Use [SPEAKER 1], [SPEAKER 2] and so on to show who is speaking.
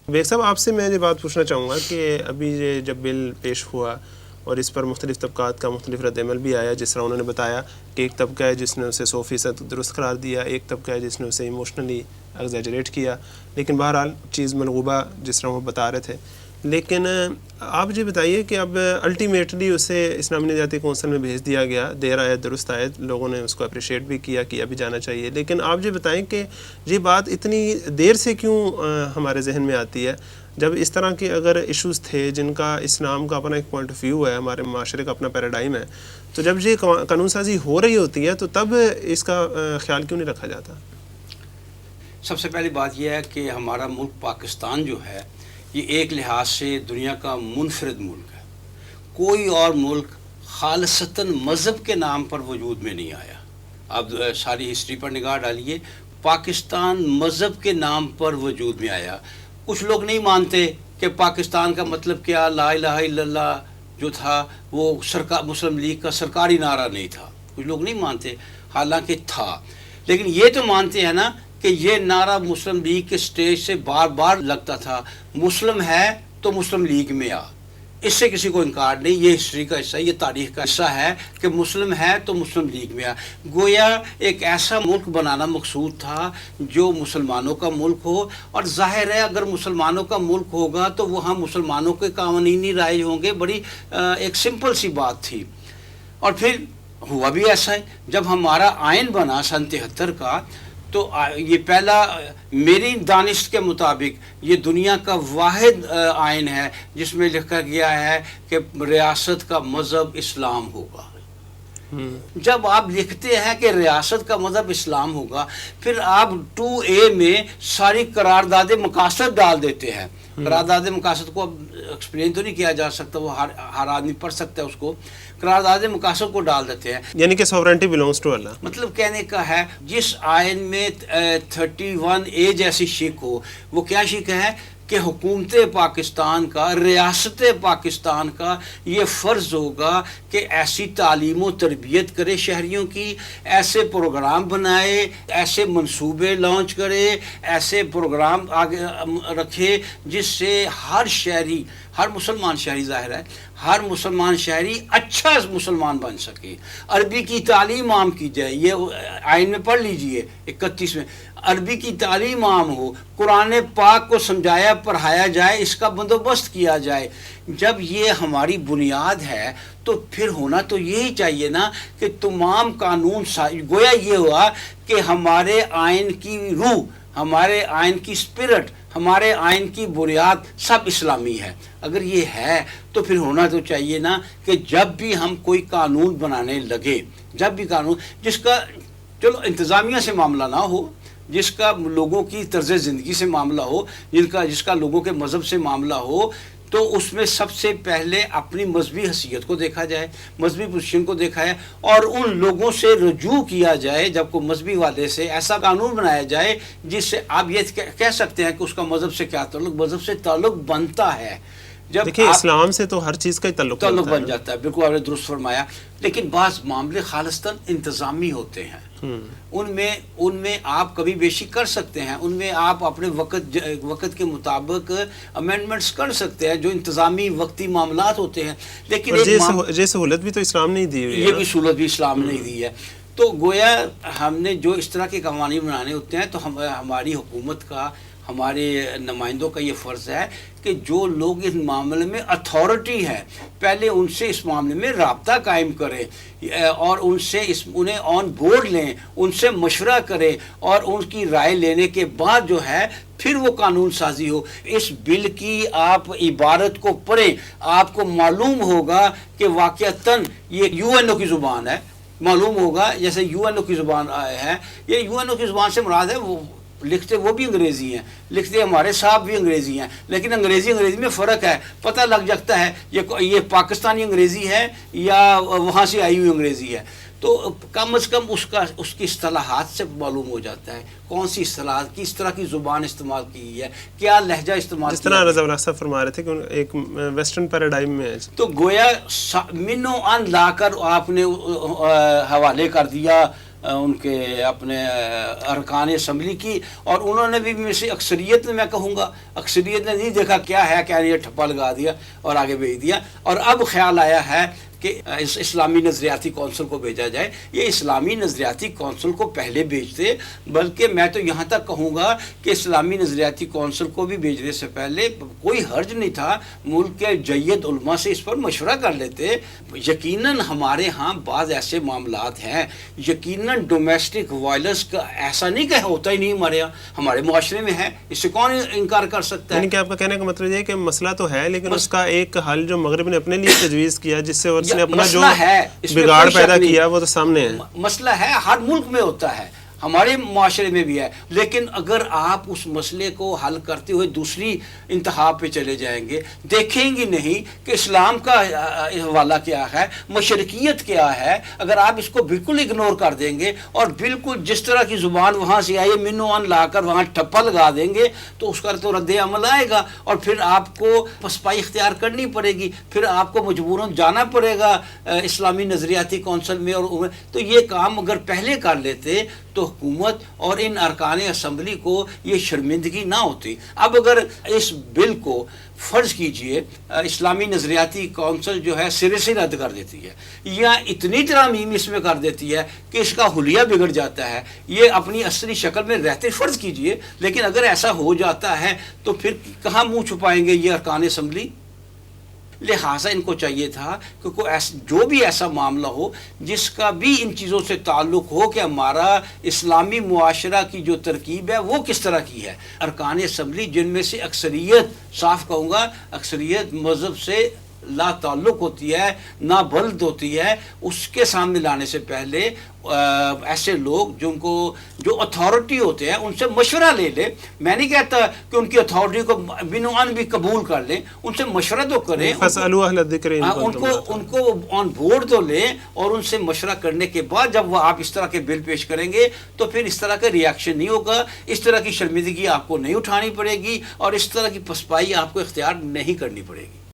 [SPEAKER 1] Bag صاحب آپ سے میں یہ بات پوچھنا چاہوں گا کہ ابھی یہ جب بل پیش ہوا اور اس پر مختلف طبقات کا مختلف رد عمل بھی آیا، جس طرح انہوں نے بتایا کہ ایک طبقہ ہے جس نے اسے 100% درست قرار دیا، ایک طبقہ ہے جس نے اسے ایموشنلی ایگزیجریٹ کیا، لیکن بہرحال چیز ملغوبہ جس طرح وہ بتا رہے تھے. لیکن آپ یہ بتائیے کہ اب الٹیمیٹلی اسے اسلامی نجاتی کونسل میں بھیج دیا گیا، دیر آئے درست آئے، لوگوں نے اس کو اپریشیٹ بھی کیا بھی جانا چاہیے، لیکن آپ یہ بتائیں کہ یہ بات اتنی دیر سے کیوں ہمارے ذہن میں آتی ہے، جب اس طرح کے اگر ایشوز تھے جن کا اسلام کا اپنا ایک پوائنٹ آف ویو ہے، ہمارے معاشرے کا اپنا پیراڈائم ہے، تو جب یہ قانون سازی ہو رہی ہوتی ہے تو تب اس کا خیال کیوں نہیں رکھا جاتا؟
[SPEAKER 2] سب سے پہلی بات یہ ہے کہ ہمارا ملک پاکستان جو ہے یہ ایک لحاظ سے دنیا کا منفرد ملک ہے. کوئی اور ملک خالصتاً مذہب کے نام پر وجود میں نہیں آیا. اب ساری ہسٹری پر نگاہ ڈالیے، پاکستان مذہب کے نام پر وجود میں آیا. کچھ لوگ نہیں مانتے کہ پاکستان کا مطلب کیا، لا الہ الا اللہ جو تھا وہ مسلم لیگ کا سرکاری نعرہ نہیں تھا. کچھ لوگ نہیں مانتے، حالانکہ تھا. لیکن یہ تو مانتے ہیں نا کہ یہ نعرہ مسلم لیگ کے سٹیج سے بار بار لگتا تھا، مسلم ہے تو مسلم لیگ میں آ. اس سے کسی کو انکار نہیں، یہ ہسٹری کا حصہ، یہ تاریخ کا حصہ ہے کہ مسلم ہے تو مسلم لیگ میں آ. گویا ایک ایسا ملک بنانا مقصود تھا جو مسلمانوں کا ملک ہو، اور ظاہر ہے اگر مسلمانوں کا ملک ہوگا تو وہاں مسلمانوں کے قوانین ہی رائج ہوں گے. بڑی ایک سمپل سی بات تھی. اور پھر ہوا بھی ایسا ہے. جب ہمارا آئین بنا سن 73 کا، تو یہ پہلا میری دانش کے مطابق یہ دنیا کا واحد آئین ہے جس میں لکھا گیا ہے کہ ریاست کا مذہب اسلام ہوگا. جب آپ لکھتے ہیں کہ ریاست کا مذہب اسلام ہوگا، پھر آپ 2A میں ساری قرارداد مقاصد ڈال دیتے ہیں. قرارداد مقاصد کو اب ایکسپلین تو نہیں کیا جا سکتا، وہ ہر آدمی پڑھ سکتا ہے اس کو. قرارداد مقاصد کو ڈال دیتے ہیں،
[SPEAKER 1] یعنی کہ سوورنٹی بلونگس ٹو اللہ.
[SPEAKER 2] مطلب کہنے کا ہے جس آئین میں 31A جیسی شک ہو، وہ کیا شک ہے کہ حکومت پاکستان کا، ریاست پاکستان کا یہ فرض ہوگا کہ ایسی تعلیم و تربیت کرے شہریوں کی، ایسے پروگرام بنائے، ایسے منصوبے لانچ کرے، ایسے پروگرام آگے رکھے جس سے ہر شہری، ہر مسلمان شہری، ظاہر ہے ہر مسلمان شہری اچھا مسلمان بن سکے. عربی کی تعلیم عام کی جائے، یہ آئین میں پڑھ لیجئے 31 میں، عربی کی تعلیم عام ہو، قرآن پاک کو سمجھایا پڑھایا جائے، اس کا بندوبست کیا جائے. جب یہ ہماری بنیاد ہے تو پھر ہونا تو یہی چاہیے نا کہ تمام قانون گویا یہ ہوا کہ ہمارے آئین کی روح، ہمارے آئین کی اسپرٹ، ہمارے آئین کی بنیاد سب اسلامی ہے. اگر یہ ہے تو پھر ہونا تو چاہیے نا کہ جب بھی ہم کوئی قانون بنانے لگے، جب بھی قانون جس کا چلو انتظامیہ سے معاملہ نہ ہو، جس کا لوگوں کی طرز زندگی سے معاملہ ہو، جس کا لوگوں کے مذہب سے معاملہ ہو، تو اس میں سب سے پہلے اپنی مذہبی حیثیت کو دیکھا جائے، مذہبی پوزیشن کو دیکھا جائے، اور ان لوگوں سے رجوع کیا جائے. جب کوئی مذہبی وعدے سے ایسا قانون بنایا جائے جس سے آپ یہ کہہ سکتے ہیں کہ اس کا مذہب سے کیا تعلق، مذہب سے تعلق بنتا ہے. جب
[SPEAKER 1] دیکھیں اسلام سے تو ہر چیز کا تعلق
[SPEAKER 2] بن جاتا ہے. بالکل آپ نے درست فرمایا. لیکن بعض معاملے خالصتاً انتظامی ہوتے ہیں، ان میں آپ کبھی بیشی کر سکتے ہیں، ان میں آپ اپنے وقت کے مطابق امینڈمنٹس کر سکتے ہیں جو انتظامی وقتی معاملات ہوتے ہیں. لیکن
[SPEAKER 1] یہ سہولت بھی تو اسلام نے دی ہوئی ہے،
[SPEAKER 2] یہ بھی سہولت بھی اسلام نے دی ہے. تو گویا ہم نے جو اس طرح کے قوانین بنانے ہوتے ہیں تو ہماری حکومت کا، ہمارے نمائندوں کا یہ فرض ہے کہ جو لوگ اس معاملے میں اتھارٹی ہے پہلے ان سے اس معاملے میں رابطہ قائم کریں اور انہیں آن بورڈ لیں، ان سے مشورہ کریں، اور ان کی رائے لینے کے بعد جو ہے پھر وہ قانون سازی ہو. اس بل کی آپ عبارت کو پڑھیں، آپ کو معلوم ہوگا کہ واقعتاً یہ UN کی زبان ہے. معلوم ہوگا جیسے UN کی زبان ہے، یہ UN کی زبان سے مراد ہے، وہ لکھتے وہ بھی انگریزی ہیں، لکھتے ہمارے صاحب بھی انگریزی ہیں، لیکن انگریزی میں فرق ہے. پتہ لگ جاتا ہے یہ پاکستانی انگریزی ہے یا وہاں سے آئی ہوئی انگریزی ہے. تو کم از کم اس کی اصطلاحات سے معلوم ہو جاتا ہے کون سی اصطلاحات، کس طرح کی زبان استعمال کی ہے، کیا لہجہ استعمال.
[SPEAKER 1] جس طرح رضا راستہ فرما رہے تھے کہ ایک ویسٹرن پیراڈائم میں ہے،
[SPEAKER 2] تو گویا منو ان لا کر آپ نے حوالے کر دیا ان کے اپنے ارکان اسمبلی کی، اور انہوں نے بھی میں سے اکثریت میں کہوں گا اکثریت نے نہیں دیکھا کیا ہے کیا نہیں، ٹھپا لگا دیا اور آگے بھیج دیا، اور اب خیال آیا ہے کہ اسلامی نظریاتی کونسل کو بھیجا جائے۔ یہ اسلامی نظریاتی کونسل کو پہلے بھیجتے، بلکہ میں تو یہاں تک کہوں گا کہ اسلامی نظریاتی کونسل کو بھی بھیجنے سے پہلے کوئی حرج نہیں تھا، ملک کے جید علماء سے اس پر مشورہ کر لیتے۔ یقیناً ہمارے ہاں بعض ایسے معاملات ہیں، یقیناً ڈومیسٹک وائلنس کا ایسا نہیں کہ ہوتا ہی نہیں ہمارے یہاں، ہمارے معاشرے میں ہے، اس سے کون انکار کر سکتا ہے؟
[SPEAKER 1] یعنی کہ آپ کا کہنے کا مطلب یہ ہے کہ مسئلہ تو ہے، لیکن اس کا ایک حل جو مغرب نے اپنے لیے تجویز کیا، جس سے اس نے اپنا جو بگاڑ پیدا کیا وہ تو سامنے ہے۔
[SPEAKER 2] مسئلہ ہے، ہر ملک میں ہوتا ہے، ہمارے معاشرے میں بھی ہے، لیکن اگر آپ اس مسئلے کو حل کرتے ہوئے دوسری انتہا پہ چلے جائیں گے، دیکھیں گے نہیں کہ اسلام کا حوالہ کیا ہے، مشرکیت کیا ہے، اگر آپ اس کو بالکل اگنور کر دیں گے اور بالکل جس طرح کی زبان وہاں سے آئی منو ان لا کر وہاں ٹھپا لگا دیں گے، تو اس کا تو رد عمل آئے گا، اور پھر آپ کو پسپائی اختیار کرنی پڑے گی، پھر آپ کو مجبوراً جانا پڑے گا اسلامی نظریاتی کونسل میں، اور تو یہ کام اگر پہلے کر لیتے تو حکومت اور ان ارکان اسمبلی کو یہ شرمندگی نہ ہوتی۔ اب اگر اس بل کو فرض کیجئے اسلامی نظریاتی کونسل جو ہے سرے سے رد کر دیتی ہے، یا اتنی ترامیم اس میں کر دیتی ہے کہ اس کا حلیہ بگڑ جاتا ہے، یہ اپنی اصلی شکل میں رہتے فرض کیجئے، لیکن اگر ایسا ہو جاتا ہے تو پھر کہاں منہ چھپائیں گے یہ ارکان اسمبلی؟ لہٰذا ان کو چاہیے تھا کہ جو بھی ایسا معاملہ ہو جس کا بھی ان چیزوں سے تعلق ہو کہ ہمارا اسلامی معاشرہ کی جو ترکیب ہے وہ کس طرح کی ہے، ارکان اسمبلی جن میں سے اکثریت، صاف کہوں گا اکثریت مذہب سے لا تعلق ہوتی ہے، نہ بلد ہوتی ہے، اس کے سامنے لانے سے پہلے ایسے لوگ جو اتھارٹی ہوتے ہیں ان سے مشورہ لے لے۔ میں نہیں کہتا کہ ان کی اتھارٹی کو بنوان بھی قبول کر لیں، ان سے مشورہ تو کریں،
[SPEAKER 1] فَاسْأَلُوا أَهْلَ الذِّكْرِ إِن كُنتُمْ
[SPEAKER 2] ان کو آن بورڈ تو لیں، اور ان سے مشورہ کرنے کے بعد جب وہ آپ اس طرح کے بل پیش کریں گے تو پھر اس طرح کا ریاکشن نہیں ہوگا، اس طرح کی شرمندگی آپ کو نہیں اٹھانی پڑے گی، اور اس طرح کی پسپائی آپ کو اختیار نہیں کرنی پڑے گی۔